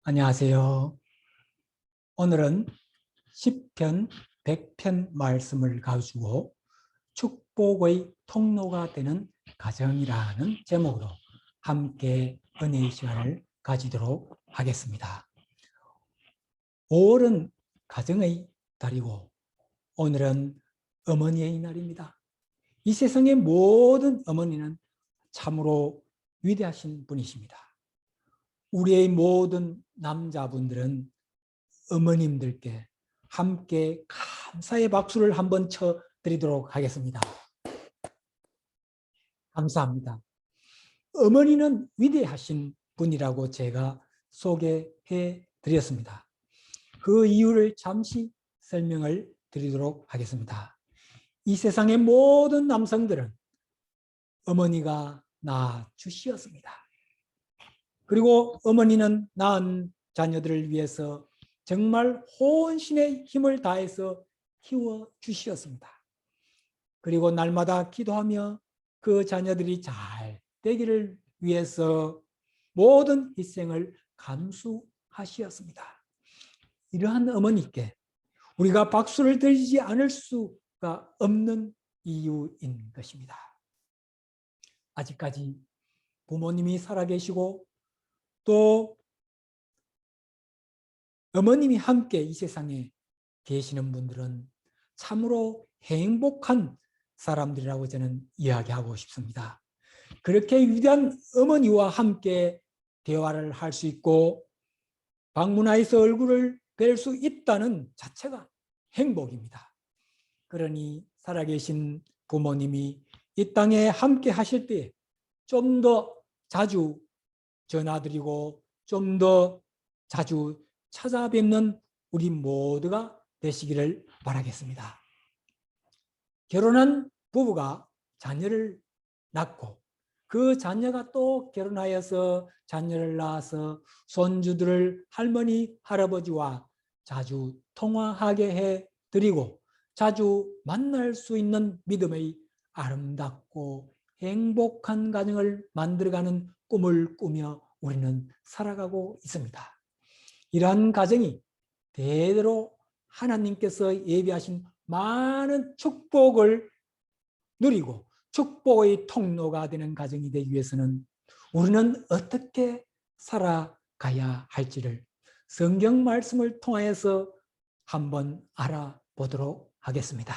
안녕하세요. 오늘은 시편 100편 말씀을 가지고 축복의 통로가 되는 가정이라는 제목으로 함께 은혜의 시간을 가지도록 하겠습니다. 5월은 가정의 달이고 오늘은 어머니의 날입니다. 이 세상의 모든 어머니는 참으로 위대하신 분이십니다. 우리의 모든 남자분들은 어머님들께 함께 감사의 박수를 한번 쳐드리도록 하겠습니다. 감사합니다. 어머니는 위대하신 분이라고 제가 소개해 드렸습니다. 그 이유를 잠시 설명을 드리도록 하겠습니다. 이 세상의 모든 남성들은 어머니가 낳아주시었습니다. 그리고 어머니는 낳은 자녀들을 위해서 정말 혼신의 힘을 다해서 키워주시었습니다. 그리고 날마다 기도하며 그 자녀들이 잘 되기를 위해서 모든 희생을 감수하시었습니다. 이러한 어머니께 우리가 박수를 드리지 않을 수가 없는 이유인 것입니다. 아직까지 부모님이 살아계시고 또 어머님이 함께 이 세상에 계시는 분들은 참으로 행복한 사람들이라고 저는 이야기하고 싶습니다. 그렇게 위대한 어머니와 함께 대화를 할 수 있고 방문하여서 얼굴을 뵐 수 있다는 자체가 행복입니다. 그러니 살아계신 부모님이 이 땅에 함께 하실 때 좀 더 자주 전화드리고 좀 더 자주 찾아뵙는 우리 모두가 되시기를 바라겠습니다. 결혼한 부부가 자녀를 낳고 그 자녀가 또 결혼하여서 자녀를 낳아서 손주들을 할머니, 할아버지와 자주 통화하게 해드리고 자주 만날 수 있는 믿음의 아름답고 행복한 가정을 만들어가는 꿈을 꾸며 우리는 살아가고 있습니다. 이러한 가정이 대대로 하나님께서 예비하신 많은 축복을 누리고 축복의 통로가 되는 가정이 되기 위해서는 우리는 어떻게 살아가야 할지를 성경 말씀을 통하여서 한번 알아보도록 하겠습니다.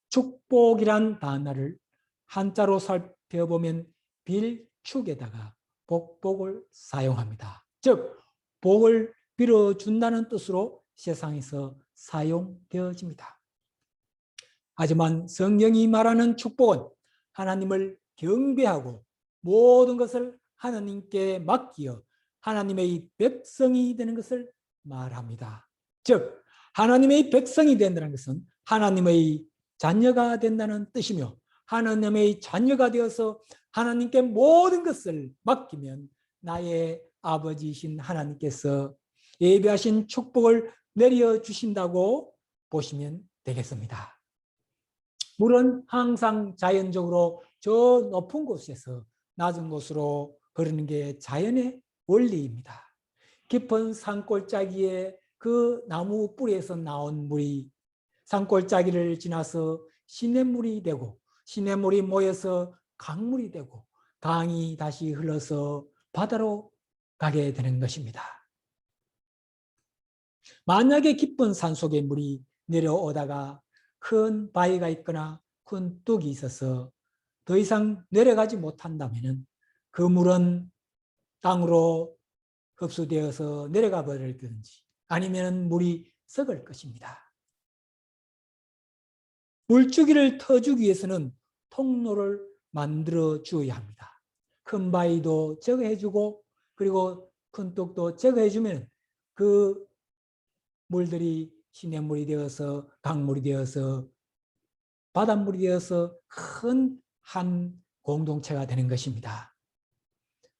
축복이란 단어를 한자로 살펴보면 빌축에다가 복복을 사용합니다. 즉 복을 빌어준다는 뜻으로 세상에서 사용되어집니다. 하지만 성경이 말하는 축복은 하나님을 경배하고 모든 것을 하나님께 맡기어 하나님의 백성이 되는 것을 말합니다. 즉 하나님의 백성이 된다는 것은 하나님의 자녀가 된다는 뜻이며 하나님의 자녀가 되어서 하나님께 모든 것을 맡기면 나의 아버지이신 하나님께서 예비하신 축복을 내려주신다고 보시면 되겠습니다. 물은 항상 자연적으로 저 높은 곳에서 낮은 곳으로 흐르는 게 자연의 원리입니다. 깊은 산골짜기에 그 나무 뿌리에서 나온 물이 산골짜기를 지나서 시냇물이 되고 시냇물이 모여서 강물이 되고 강이 다시 흘러서 바다로 가게 되는 것입니다. 만약에 깊은 산속에 물이 내려오다가 큰 바위가 있거나 큰 뚝이 있어서 더 이상 내려가지 못한다면 그 물은 땅으로 흡수되어서 내려가 버리든지 아니면 물이 썩을 것입니다. 물주기를 터주기 위해서는 통로를 만들어 주어야 합니다. 큰 바위도 제거해주고 그리고 큰 뚝도 제거해주면 그 물들이 시냇물이 되어서 강물이 되어서 바닷물이 되어서 큰 한 공동체가 되는 것입니다.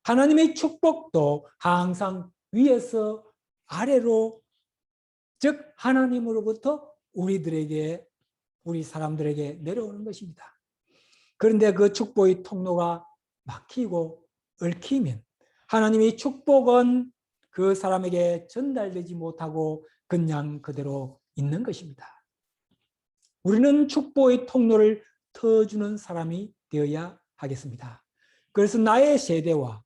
하나님의 축복도 항상 위에서 아래로 즉 하나님으로부터 우리들에게 우리 사람들에게 내려오는 것입니다. 그런데 그 축복의 통로가 막히고 얽히면 하나님의 축복은 그 사람에게 전달되지 못하고 그냥 그대로 있는 것입니다. 우리는 축복의 통로를 터주는 사람이 되어야 하겠습니다. 그래서 나의 세대와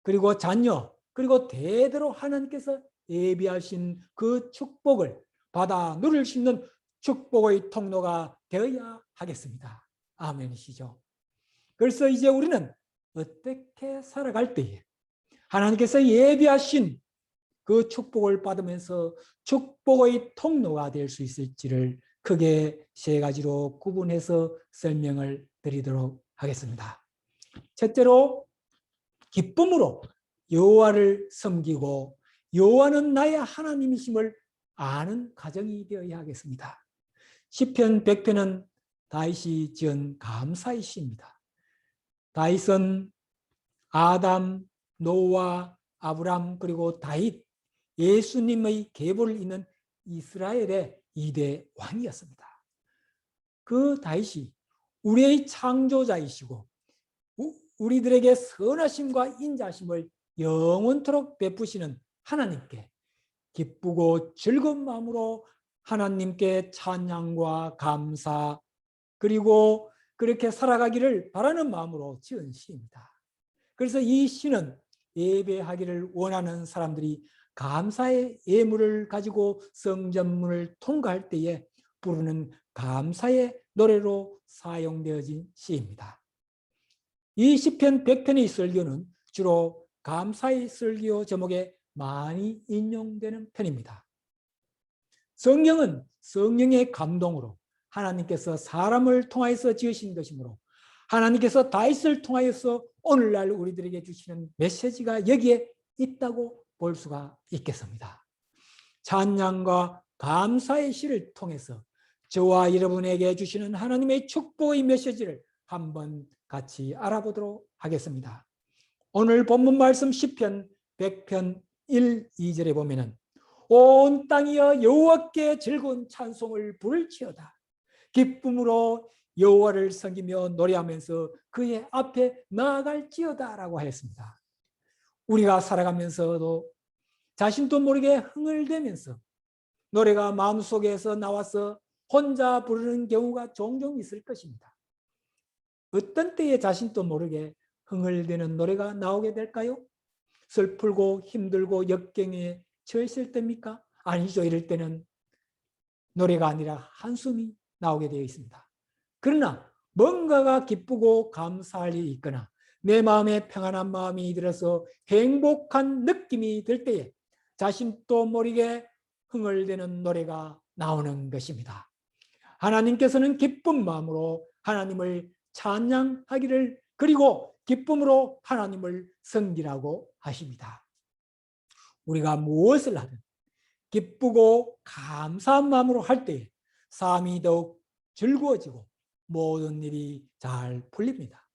그리고 자녀 그리고 대대로 하나님께서 예비하신 그 축복을 받아 누릴 수 있는 축복의 통로가 되어야 하겠습니다. 아멘이시죠? 그래서 이제 우리는 어떻게 살아갈 때에 하나님께서 예비하신 그 축복을 받으면서 축복의 통로가 될 수 있을지를 크게 세 가지로 구분해서 설명을 드리도록 하겠습니다. 첫째로 기쁨으로 여호와를 섬기고 여호와는 나의 하나님이심을 아는 가정이 되어야 하겠습니다. 시편 100편은 다윗이 지은 감사의 시입니다. 다윗은 아담, 노아, 아브람 그리고 다윗, 예수님의 계보를 잇는 이스라엘의 2대 왕이었습니다. 그 다윗이 우리의 창조자이시고 우리들에게 선하심과 인자심을 영원토록 베푸시는 하나님께 기쁘고 즐거운 마음으로 하나님께 찬양과 감사 그리고 그렇게 살아가기를 바라는 마음으로 지은 시입니다. 그래서 이 시는 예배하기를 원하는 사람들이 감사의 예물을 가지고 성전문을 통과할 때에 부르는 감사의 노래로 사용되어진 시입니다. 이 시편 100편의 설교는 주로 감사의 설교 제목에 많이 인용되는 편입니다. 성경은 성령의 감동으로 하나님께서 사람을 통하여서 지으신 것이므로 하나님께서 다윗을 통하여서 오늘날 우리들에게 주시는 메시지가 여기에 있다고 볼 수가 있겠습니다. 찬양과 감사의 시를 통해서 저와 여러분에게 주시는 하나님의 축복의 메시지를 한번 같이 알아보도록 하겠습니다. 오늘 본문 말씀 시편 100편 1, 2절에 보면은 온 땅이여 여호와께 즐거운 찬송을 부를지어다. 기쁨으로 여호와를 섬기며 노래하면서 그의 앞에 나아갈지어다라고 하였습니다. 우리가 살아가면서도 자신도 모르게 흥얼대면서 노래가 마음속에서 나와서 혼자 부르는 경우가 종종 있을 것입니다. 어떤 때에 자신도 모르게 흥얼대는 노래가 나오게 될까요? 슬프고 힘들고 역경에 처했을 때입니까? 아니죠. 이럴 때는 노래가 아니라 한숨이 나오게 되어 있습니다. 그러나 뭔가가 기쁘고 감사할 일이 있거나 내 마음에 평안한 마음이 들어서 행복한 느낌이 들 때에 자신도 모르게 흥얼대는 노래가 나오는 것입니다. 하나님께서는 기쁜 마음으로 하나님을 찬양하기를 그리고 기쁨으로 하나님을 섬기라고 하십니다. 우리가 무엇을 하든 기쁘고 감사한 마음으로 할 때에 삶이 더욱 즐거워지고 모든 일이 잘 풀립니다.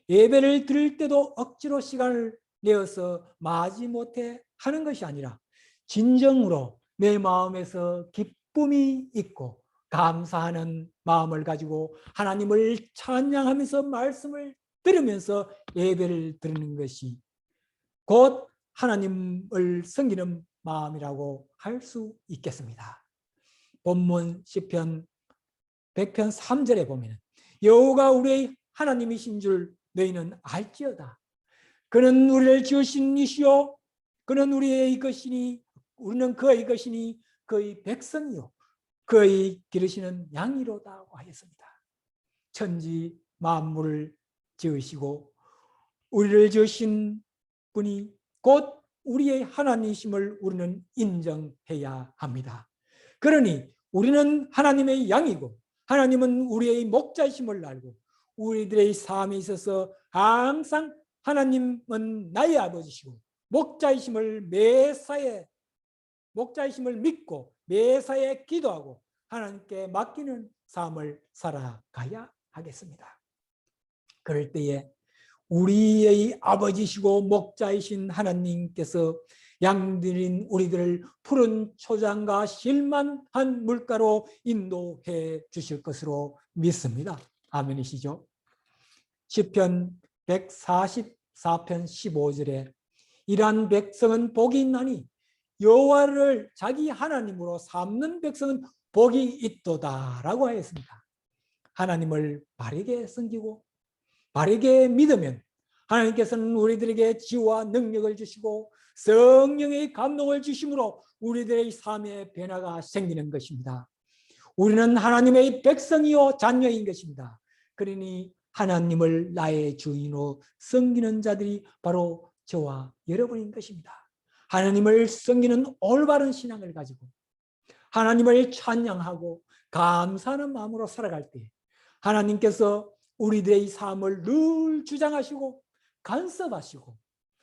예배를 드릴 때도 억지로 시간을 내어서 마지못해 하는 것이 아니라 진정으로 내 마음에서 기쁨이 있고 감사하는 마음을 가지고 하나님을 찬양하면서 말씀을 들으면서 예배를 드리는 것이 곧 하나님을 섬기는 마음이라고 할 수 있겠습니다. 본문 시편 100편 3절에 보면 여호와가 우리의 하나님이신 줄 너희는 알지어다. 그는 우리를 지으신 이시요 그는 우리의 것이니 우리는 그의 것이니 그의 백성이요 그의 기르시는 양이로다고 하였습니다. 천지 만물을 지으시고 우리를 지으신 분이 곧 우리의 하나님이심을 우리는 인정해야 합니다. 그러니 우리는 하나님의 양이고 하나님은 우리의 목자이심을 알고 우리들의 삶에 있어서 항상 하나님은 나의 아버지시고 목자이심을 매사에 목자이심을 믿고 매사에 기도하고 하나님께 맡기는 삶을 살아가야 하겠습니다. 그럴 때에 우리의 아버지시고 목자이신 하나님께서 양들인 우리들을 푸른 초장과 실만한 물가로 인도해 주실 것으로 믿습니다. 아멘이시죠? 시편 144편 15절에 이러한 백성은 복이 있나니 여호와를 자기 하나님으로 삼는 백성은 복이 있도다라고 하였습니다. 하나님을 바르게 섬기고 바르게 믿으면 하나님께서는 우리들에게 지혜와 능력을 주시고 성령의 감동을 주심으로 우리들의 삶의 변화가 생기는 것입니다. 우리는 하나님의 백성이요 자녀인 것입니다. 그러니 하나님을 나의 주인으로 섬기는 자들이 바로 저와 여러분인 것입니다. 하나님을 섬기는 올바른 신앙을 가지고 하나님을 찬양하고 감사하는 마음으로 살아갈 때 하나님께서 우리들의 삶을 늘 주장하시고 간섭하시고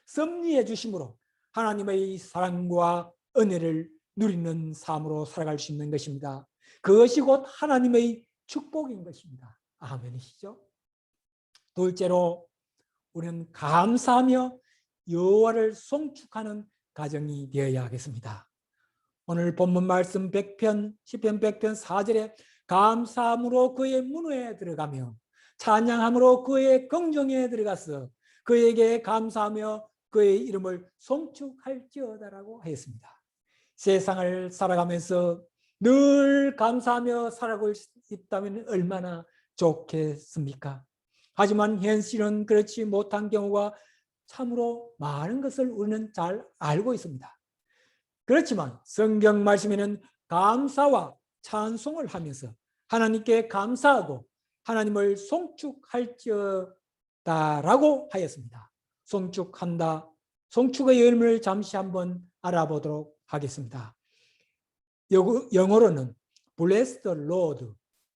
섭리해 주심으로 하나님의 사랑과 은혜를 누리는 삶으로 살아갈 수 있는 것입니다. 그것이 곧 하나님의 축복인 것입니다. 아멘이시죠? 둘째로 우리는 감사하며 여호와를 송축하는 가정이 되어야 하겠습니다. 오늘 본문 말씀 100편 시편 100편 4절에 감사함으로 그의 문호에 들어가며 찬양함으로 그의 긍정에 들어가서 그에게 감사하며 그의 이름을 송축할지어다라고 하였습니다. 세상을 살아가면서 늘 감사하며 살아가고 있다면 얼마나 좋겠습니까? 하지만 현실은 그렇지 못한 경우가 참으로 많은 것을 우리는 잘 알고 있습니다. 그렇지만 성경 말씀에는 감사와 찬송을 하면서 하나님께 감사하고 하나님을 송축할지어다라고 하였습니다. 송축한다. 송축의 의미를 잠시 한번 알아보도록 하겠습니다. 영어로는 bless the Lord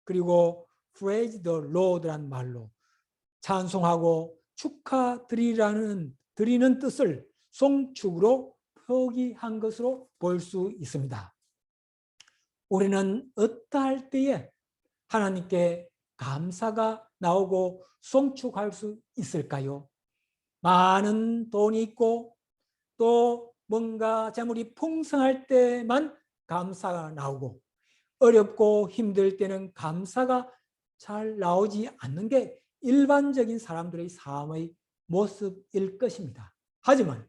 그리고 praise the Lord란 말로 찬송하고 축하드리는 뜻을 송축으로 표기한 것으로 볼 수 있습니다. 우리는 어떠할 때에 하나님께 감사가 나오고 송축할 수 있을까요? 많은 돈이 있고 또 뭔가 재물이 풍성할 때만 감사가 나오고 어렵고 힘들 때는 감사가 잘 나오지 않는 게 일반적인 사람들의 삶의 모습일 것입니다. 하지만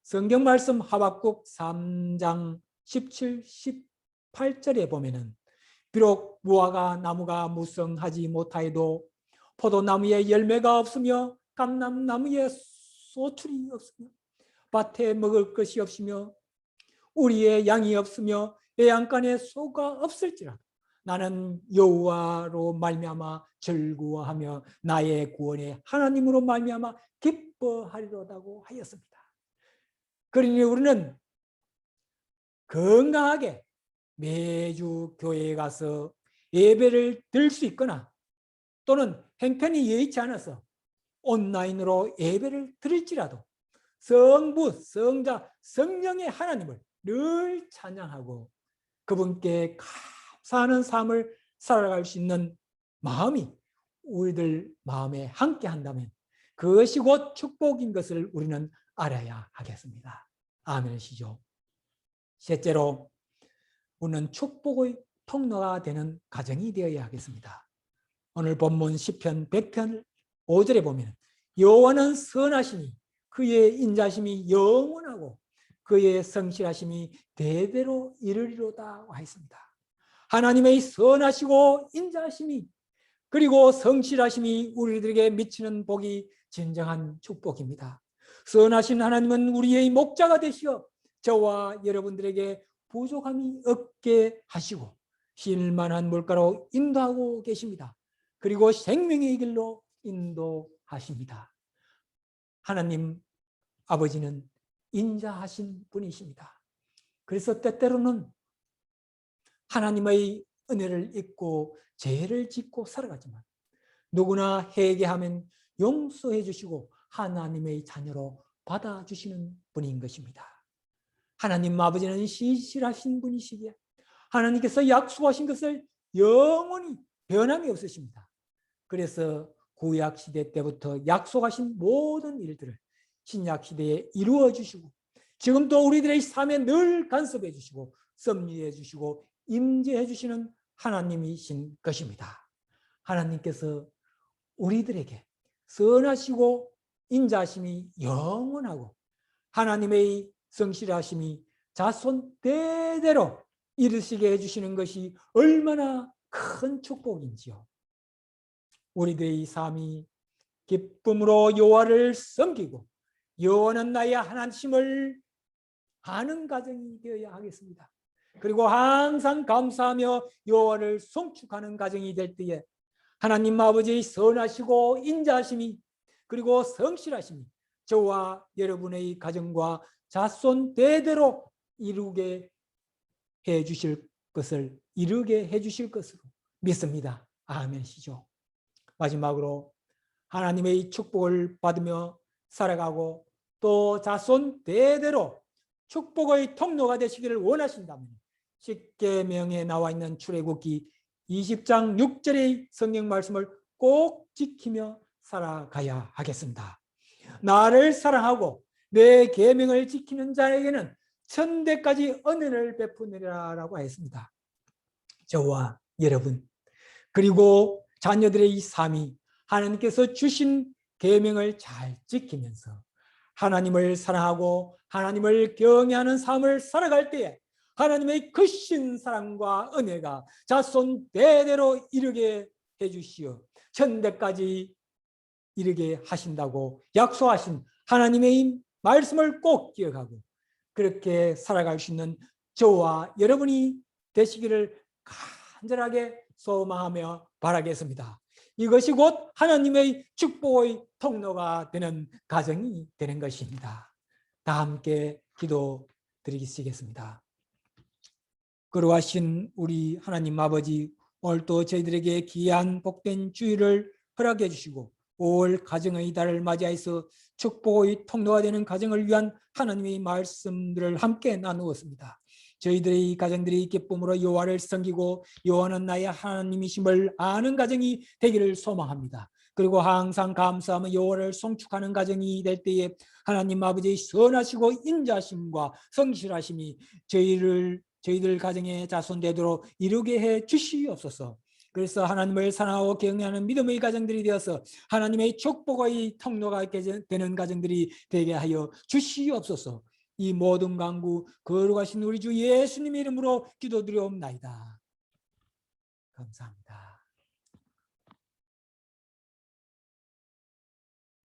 성경 말씀 하박국 3장 17, 18절에 보면은 비록 무화과 나무가 무성하지 못하여도 포도나무에 열매가 없으며 감람나무에 소출이 없으며 밭에 먹을 것이 없으며 우리의 양이 없으며 애양간에 소가 없을지라도 나는 여호와로 말미암아 즐거워하며 나의 구원의 하나님으로 말미암아 기뻐하리로다고 하였습니다. 그러니 우리는 건강하게 매주 교회에 가서 예배를 드릴 수 있거나 또는 형편이 여의치 않아서 온라인으로 예배를 드릴지라도 성부, 성자, 성령의 하나님을 늘 찬양하고 그분께 감사하는 삶을 살아갈 수 있는 마음이 우리들 마음에 함께 한다면 그것이 곧 축복인 것을 우리는 알아야 하겠습니다. 아멘이시죠? 셋째로 우리는 축복의 통로가 되는 가정이 되어야 하겠습니다. 오늘 본문 시편 100편 5절에 보면 여호와는 선하시니 그의 인자심이 영원하고 그의 성실하심이 대대로 이르리로다 하였습니다. 하나님의 선하시고 인자심이 그리고 성실하심이 우리들에게 미치는 복이 진정한 축복입니다. 선하신 하나님은 우리의 목자가 되시어 저와 여러분들에게 부족함이 없게 하시고 쉴만한 물가로 인도하고 계십니다. 그리고 생명의 길로 인도하십니다. 하나님 아버지는 인자하신 분이십니다. 그래서 때때로는 하나님의 은혜를 잊고 죄를 짓고 살아가지만 누구나 회개하면 용서해 주시고 하나님의 자녀로 받아주시는 분인 것입니다. 하나님 아버지는 신실하신 분이시기에 하나님께서 약속하신 것을 영원히 변함이 없으십니다. 그래서 구약시대 때부터 약속하신 모든 일들을 신약시대에 이루어 주시고 지금도 우리들의 삶에 늘 간섭해 주시고 섭리해 주시고 임재해 주시는 하나님이신 것입니다. 하나님께서 우리들에게 선하시고 인자심이 영원하고 하나님의 성실하심이 자손 대대로 이르시게 해주시는 것이 얼마나 큰 축복인지요. 우리들의 삶이 기쁨으로 여호와를 섬기고 여호와는 나의 하나님을 아는 가정이 되어야 하겠습니다. 그리고 항상 감사하며 여호와를 송축하는 가정이 될 때에 하나님 아버지의 선하시고 인자하심이 그리고 성실하심이 저와 여러분의 가정과 자손 대대로 이루게 해주실 것을 이루게 해주실 것으로 믿습니다. 아멘이시죠. 마지막으로 하나님의 축복을 받으며 살아가고 또 자손 대대로 축복의 통로가 되시기를 원하신다면 십계명에 나와 있는 출애굽기 20장 6절의 성경 말씀을 꼭 지키며 살아가야 하겠습니다. 나를 사랑하고 내 계명을 지키는 자에게는 천대까지 은혜를 베푸느라라고 했습니다. 저와 여러분 그리고 자녀들의 삶이 하나님께서 주신 계명을 잘 지키면서 하나님을 사랑하고 하나님을 경외하는 삶을 살아갈 때에 하나님의 크신 사랑과 은혜가 자손 대대로 이르게 해주시어 천대까지 이르게 하신다고 약속하신 하나님의 말씀을 꼭 기억하고 그렇게 살아갈 수 있는 저와 여러분이 되시기를 간절하게 소망하며 바라겠습니다. 이것이 곧 하나님의 축복의 통로가 되는 가정이 되는 것입니다. 다 함께 기도드리겠습니다. 거룩하신 우리 하나님 아버지, 오늘도 저희들에게 귀한 복된 주일을 허락해 주시고 5월 가정의 달을 맞이해서 축복의 통로가 되는 가정을 위한 하나님의 말씀들을 함께 나누었습니다. 저희들의 가정들이 기쁨으로 여호와를 섬기고 여호와는 나의 하나님이심을 아는 가정이 되기를 소망합니다. 그리고 항상 감사하며 여호와를 송축하는 가정이 될 때에 하나님 아버지의 선하시고 인자심과 성실하심이 저희들 가정의 자손 되도록 이루게 해 주시옵소서. 그래서 하나님을 사랑하고 경외하는 믿음의 가정들이 되어서 하나님의 축복의 통로가 되는 가정들이 되게 하여 주시옵소서. 이 모든 간구 거룩하신 우리 주 예수님의 이름으로 기도드리옵나이다. 감사합니다.